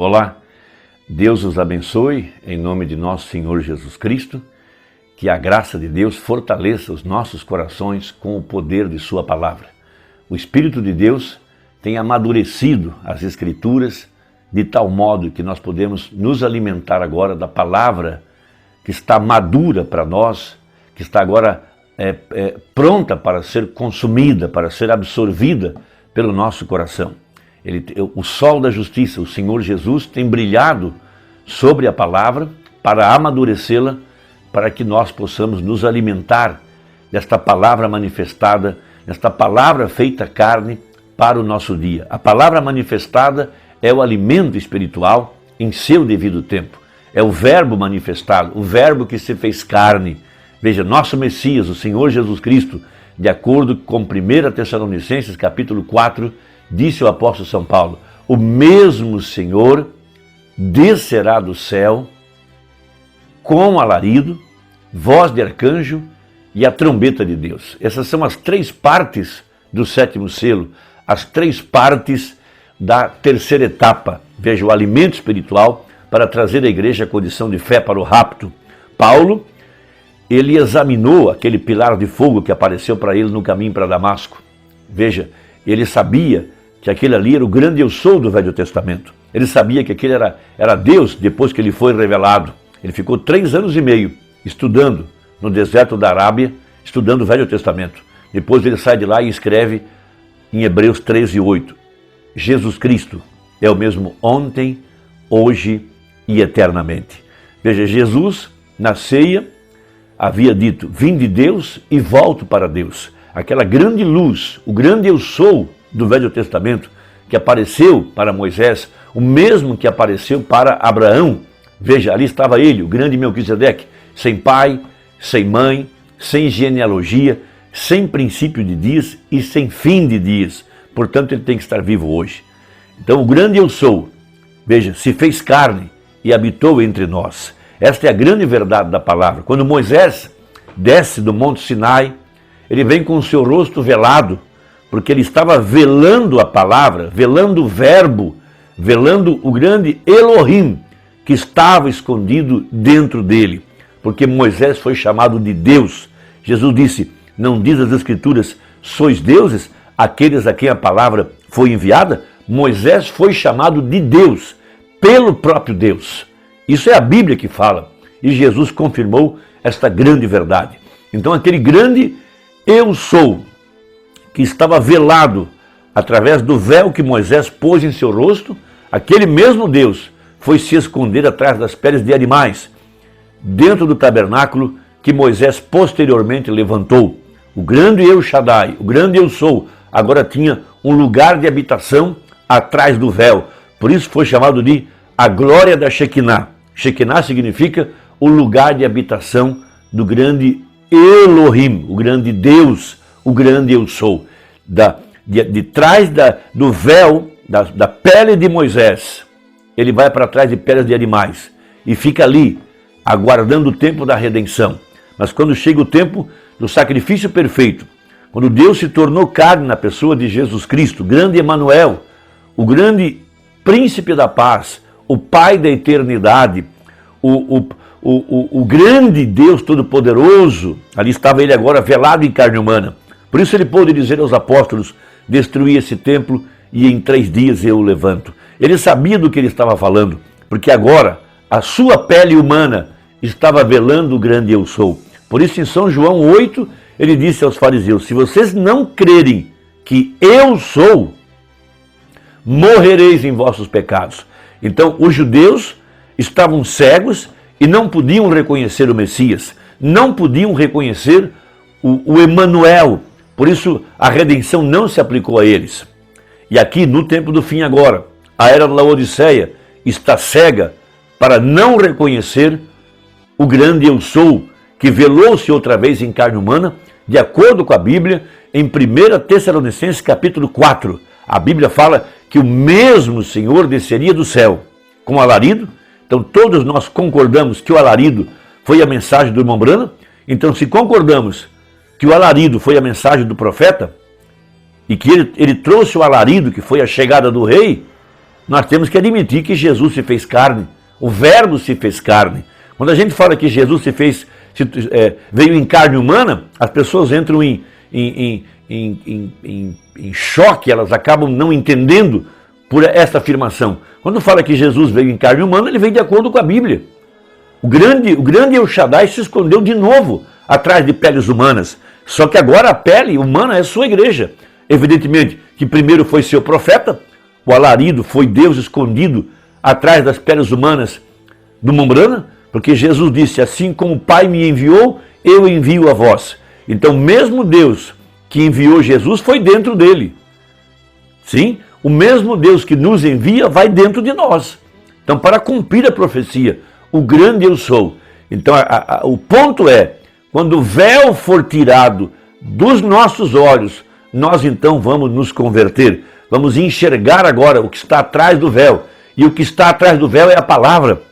Olá, Deus os abençoe em nome de nosso Senhor Jesus Cristo, que a graça de Deus fortaleça os nossos corações com o poder de sua palavra. O Espírito de Deus tem amadurecido as Escrituras de tal modo que nós podemos nos alimentar agora da palavra que está madura para nós, que está agora pronta para ser consumida, para ser absorvida pelo nosso coração. O sol da justiça, o Senhor Jesus, tem brilhado sobre a palavra para amadurecê-la, para que nós possamos nos alimentar desta palavra manifestada, desta palavra feita carne para o nosso dia. A palavra manifestada é o alimento espiritual em seu devido tempo. É o verbo manifestado, o verbo que se fez carne. Veja, nosso Messias, o Senhor Jesus Cristo, de acordo com 1 Tessalonicenses capítulo 4, disse o apóstolo São Paulo: o mesmo Senhor descerá do céu com alarido, voz de arcanjo e a trombeta de Deus. Essas são as três partes do sétimo selo, as três partes da terceira etapa. Veja, o alimento espiritual para trazer à igreja a condição de fé para o rapto. Paulo, ele examinou aquele pilar de fogo que apareceu para ele no caminho para Damasco. Veja, ele sabia que aquele ali era o grande eu sou do Velho Testamento. Ele sabia que aquele era Deus depois que ele foi revelado. Ele ficou 3 anos e meio estudando no deserto da Arábia, estudando o Velho Testamento. Depois ele sai de lá e escreve em Hebreus 13:8. Jesus Cristo é o mesmo ontem, hoje e eternamente. Veja, Jesus na ceia havia dito: vim de Deus e volto para Deus. Aquela grande luz, o grande eu sou do Velho Testamento, que apareceu para Moisés, o mesmo que apareceu para Abraão. Veja, ali estava ele, o grande Melquisedeque, sem pai, sem mãe, sem genealogia, sem princípio de dias e sem fim de dias. Portanto, ele tem que estar vivo hoje. Então, o grande eu sou, veja, se fez carne e habitou entre nós. Esta é a grande verdade da palavra. Quando Moisés desce do Monte Sinai, ele vem com o seu rosto velado, porque ele estava velando a palavra, velando o verbo, velando o grande Elohim, que estava escondido dentro dele. Porque Moisés foi chamado de Deus. Jesus disse: não diz as Escrituras, sois deuses, aqueles a quem a palavra foi enviada? Moisés foi chamado de Deus, pelo próprio Deus. Isso é a Bíblia que fala. E Jesus confirmou esta grande verdade. Então aquele grande eu sou, que estava velado através do véu que Moisés pôs em seu rosto, aquele mesmo Deus foi se esconder atrás das peles de animais, dentro do tabernáculo que Moisés posteriormente levantou. O grande Eu Shaddai, o grande eu sou, agora tinha um lugar de habitação atrás do véu. Por isso foi chamado de a glória da Shekinah. Shekinah significa o lugar de habitação do grande Elohim, o grande Deus, o grande eu sou. De trás do véu, da pele de Moisés, ele vai para trás de peles de animais e fica ali, aguardando o tempo da redenção. Mas quando chega o tempo do sacrifício perfeito, quando Deus se tornou carne na pessoa de Jesus Cristo, o grande Emanuel, o grande príncipe da paz, o Pai da eternidade, o grande Deus Todo-Poderoso, ali estava ele agora velado em carne humana. Por isso ele pôde dizer aos apóstolos: destruí esse templo e em 3 dias eu o levanto. Ele sabia do que ele estava falando, porque agora a sua pele humana estava velando o grande eu sou. Por isso em São João 8, ele disse aos fariseus: se vocês não crerem que eu sou, morrereis em vossos pecados. Então os judeus estavam cegos e não podiam reconhecer o Messias, não podiam reconhecer o Emanuel. Por isso a redenção não se aplicou a eles. E aqui no tempo do fim agora, a era da Laodiceia está cega para não reconhecer o grande eu sou, que velou-se outra vez em carne humana, de acordo com a Bíblia, em 1 Tessalonicenses capítulo 4. A Bíblia fala que o mesmo Senhor desceria do céu com alarido. Então todos nós concordamos que o alarido foi a mensagem do irmão Branham. Então se concordamos que o alarido foi a mensagem do profeta, e que ele trouxe o alarido, que foi a chegada do rei, nós temos que admitir que Jesus se fez carne, o Verbo se fez carne. Quando a gente fala que Jesus veio em carne humana, as pessoas entram em choque, elas acabam não entendendo por essa afirmação. Quando fala que Jesus veio em carne humana, ele veio de acordo com a Bíblia. O grande El Shaddai se escondeu de novo atrás de peles humanas. Só que agora a pele humana é sua igreja. Evidentemente que primeiro foi seu profeta, o alarido foi Deus escondido atrás das peles humanas do Mombrana, porque Jesus disse, assim como o Pai me enviou, eu envio a vós. Então mesmo Deus que enviou Jesus foi dentro dele. Sim, o mesmo Deus que nos envia vai dentro de nós. Então, para cumprir a profecia, o grande eu sou. Então, o ponto é, quando o véu for tirado dos nossos olhos, nós então vamos nos converter. Vamos enxergar agora o que está atrás do véu. E o que está atrás do véu é a palavra,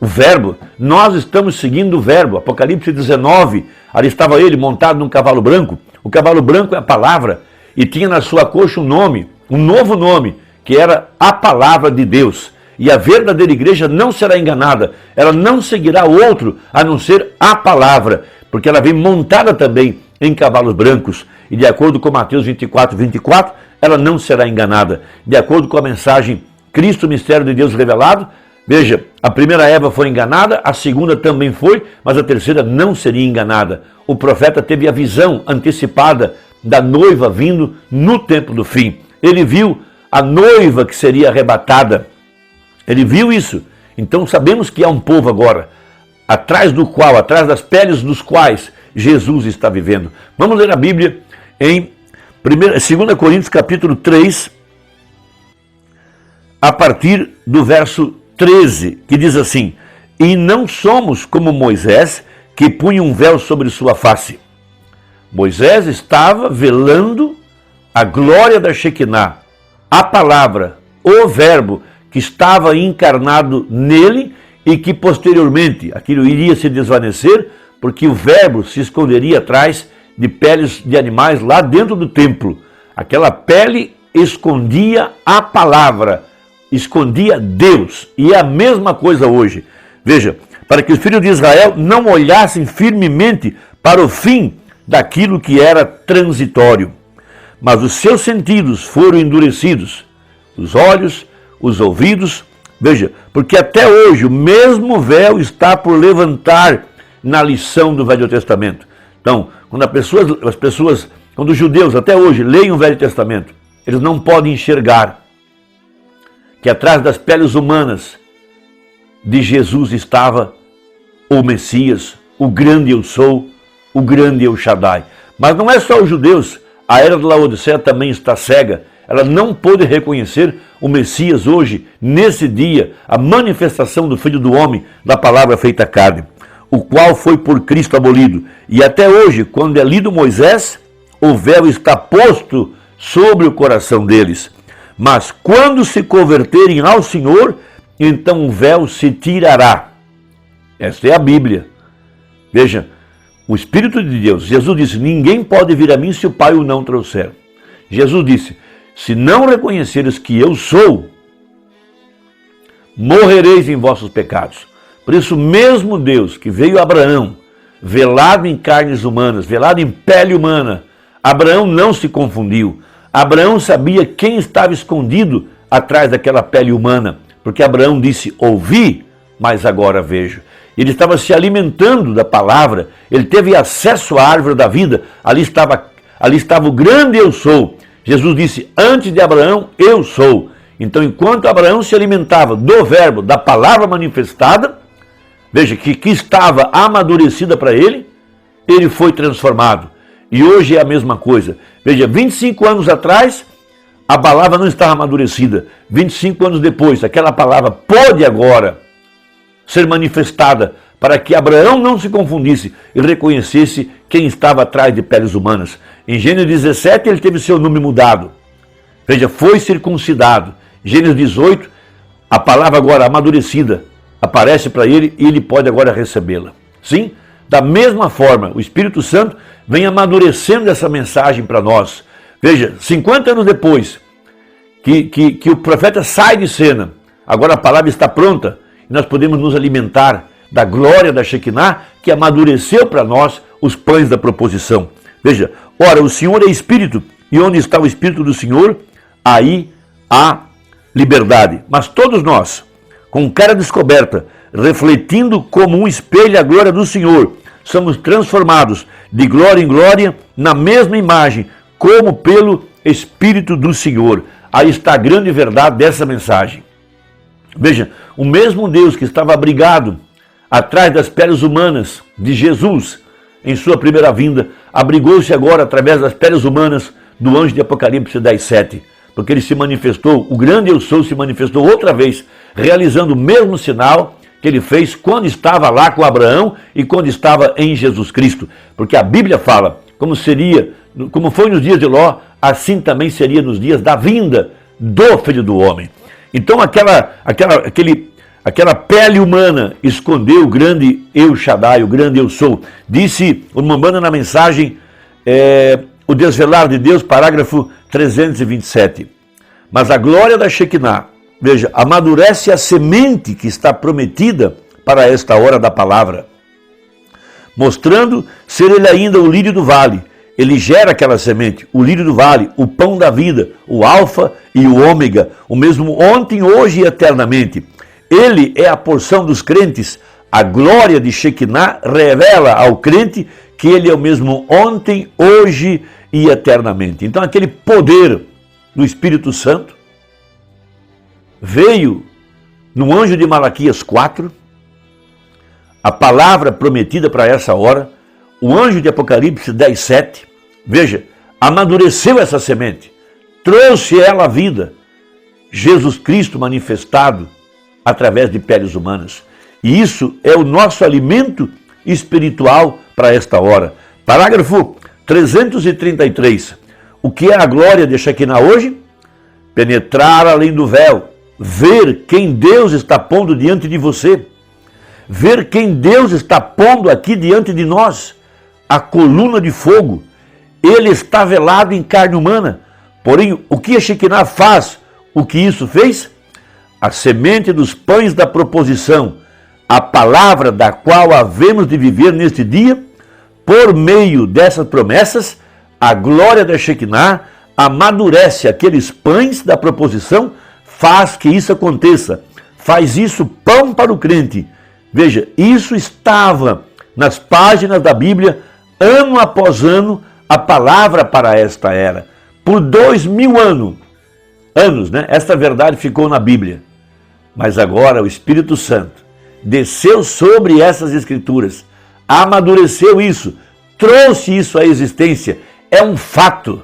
o Verbo. Nós estamos seguindo o Verbo. Apocalipse 19, ali estava ele montado num cavalo branco. O cavalo branco é a palavra. E tinha na sua coxa um nome, um novo nome, que era a palavra de Deus. E a verdadeira igreja não será enganada, ela não seguirá outro a não ser a palavra, porque ela vem montada também em cavalos brancos. E de acordo com Mateus 24, 24, ela não será enganada. De acordo com a mensagem Cristo, mistério de Deus revelado, veja, a primeira Eva foi enganada, a segunda também foi, mas a terceira não seria enganada. O profeta teve a visão antecipada da noiva vindo no tempo do fim. Ele viu a noiva que seria arrebatada. Ele viu isso. Então sabemos que há um povo agora, atrás das peles dos quais Jesus está vivendo. Vamos ler a Bíblia em 2 Coríntios capítulo 3, a partir do verso 13, que diz assim, e não somos como Moisés, que punha um véu sobre sua face. Moisés estava velando a glória da Shekinah, a palavra, o Verbo, que estava encarnado nele e que posteriormente aquilo iria se desvanecer, porque o Verbo se esconderia atrás de peles de animais lá dentro do templo. Aquela pele escondia a palavra, escondia Deus. E é a mesma coisa hoje. Veja, para que os filhos de Israel não olhassem firmemente para o fim daquilo que era transitório. Mas os seus sentidos foram endurecidos, os olhos, os ouvidos, veja, porque até hoje o mesmo véu está por levantar na lição do Velho Testamento. Então, quando os judeus até hoje leem o Velho Testamento, eles não podem enxergar que atrás das peles humanas de Jesus estava o Messias, o grande eu sou, o grande El Shaddai. Mas não é só os judeus, a era de Laodiceia também está cega. Ela não pôde reconhecer o Messias hoje, nesse dia, a manifestação do Filho do Homem, da palavra feita carne, o qual foi por Cristo abolido. E até hoje, quando é lido Moisés, o véu está posto sobre o coração deles. Mas quando se converterem ao Senhor, então o véu se tirará. Esta é a Bíblia. Veja, o Espírito de Deus, Jesus disse, ninguém pode vir a mim se o Pai o não trouxer. Jesus disse, se não reconheceres que eu sou, morrereis em vossos pecados. Por isso, mesmo Deus que veio a Abraão, velado em carnes humanas, velado em pele humana, Abraão não se confundiu. Abraão sabia quem estava escondido atrás daquela pele humana, porque Abraão disse, ouvi, mas agora vejo. Ele estava se alimentando da palavra, ele teve acesso à árvore da vida, ali estava o grande eu sou. Jesus disse, antes de Abraão, eu sou. Então, enquanto Abraão se alimentava do verbo, da palavra manifestada, veja, que estava amadurecida para ele, ele foi transformado. E hoje é a mesma coisa. Veja, 25 anos atrás, a palavra não estava amadurecida. 25 anos depois, aquela palavra pode agora ser manifestada para que Abraão não se confundisse e reconhecesse quem estava atrás de peles humanas. Em Gênesis 17, ele teve seu nome mudado. Veja, foi circuncidado. Gênesis 18, a palavra agora amadurecida aparece para ele e ele pode agora recebê-la. Sim, da mesma forma, o Espírito Santo vem amadurecendo essa mensagem para nós. Veja, 50 anos depois que o profeta sai de cena. Agora a palavra está pronta e nós podemos nos alimentar da glória da Shekinah, que amadureceu para nós os pães da proposição. Veja, ora, o Senhor é Espírito, e onde está o Espírito do Senhor, aí há liberdade. Mas todos nós, com cara descoberta, refletindo como um espelho a glória do Senhor, somos transformados de glória em glória na mesma imagem, como pelo Espírito do Senhor. Aí está a grande verdade dessa mensagem. Veja, o mesmo Deus que estava abrigado atrás das peles humanas de Jesus em sua primeira vinda, abrigou-se agora através das peles humanas do anjo de Apocalipse 10:7, porque ele se manifestou, o grande eu sou se manifestou outra vez, realizando o mesmo sinal que ele fez quando estava lá com Abraão e quando estava em Jesus Cristo, porque a Bíblia fala como foi nos dias de Ló, assim também seria nos dias da vinda do Filho do Homem. Então aquela pele humana escondeu o grande Eu Shaddai, o grande Eu Sou. Disse o Mambanda na mensagem, o desvelar de Deus, parágrafo 327. Mas a glória da Shekinah, veja, amadurece a semente que está prometida para esta hora da palavra, mostrando ser ele ainda o lírio do vale. Ele gera aquela semente, o lírio do vale, o pão da vida, o alfa e o ômega, o mesmo ontem, hoje e eternamente. Ele é a porção dos crentes. A glória de Shekinah revela ao crente que ele é o mesmo ontem, hoje e eternamente. Então aquele poder do Espírito Santo veio no anjo de Malaquias 4, a palavra prometida para essa hora, o anjo de Apocalipse 10:7, veja, amadureceu essa semente, trouxe ela à vida, Jesus Cristo manifestado através de peles humanas. E isso é o nosso alimento espiritual para esta hora. Parágrafo 333. O que é a glória de Shekinah hoje? Penetrar além do véu, ver quem Deus está pondo diante de você, ver quem Deus está pondo aqui diante de nós, a coluna de fogo. Ele está velado em carne humana. Porém, o que a Shekinah faz? O que isso fez? A semente dos pães da proposição, a palavra da qual havemos de viver neste dia, por meio dessas promessas, a glória da Shekinah amadurece aqueles pães da proposição, faz que isso aconteça, faz isso pão para o crente. Veja, isso estava nas páginas da Bíblia, ano após ano, a palavra para esta era. Por 2000 anos, né? Esta verdade ficou na Bíblia. Mas agora o Espírito Santo desceu sobre essas escrituras, amadureceu isso, trouxe isso à existência. É um fato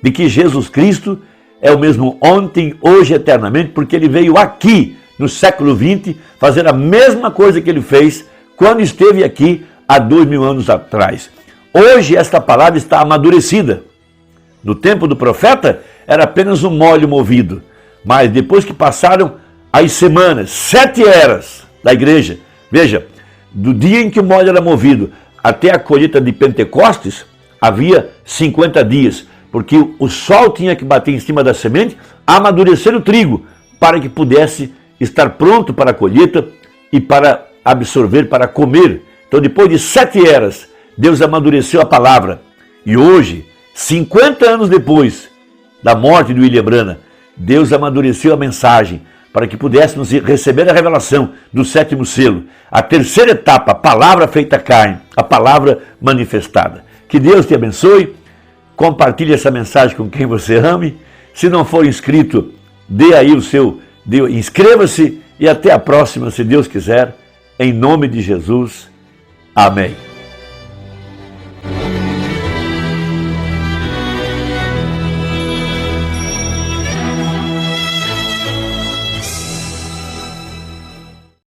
de que Jesus Cristo é o mesmo ontem, hoje e eternamente, porque ele veio aqui no século XX fazer a mesma coisa que ele fez quando esteve aqui há 2000 anos atrás. Hoje esta palavra está amadurecida. No tempo do profeta era apenas um molho movido, mas depois que passaram as semanas, 7 eras da igreja, veja, do dia em que o molho era movido até a colheita de Pentecostes, havia 50 dias, porque o sol tinha que bater em cima da semente, amadurecer o trigo, para que pudesse estar pronto para a colheita e para absorver, para comer. Então, depois de 7 eras, Deus amadureceu a palavra. E hoje, 50 anos depois da morte de William Branham, Deus amadureceu a mensagem para que pudéssemos receber a revelação do 7º selo, a terceira etapa, a palavra feita carne, a palavra manifestada. Que Deus te abençoe, compartilhe essa mensagem com quem você ame. Se não for inscrito, dê aí inscreva-se e até a próxima, se Deus quiser, em nome de Jesus. Amém.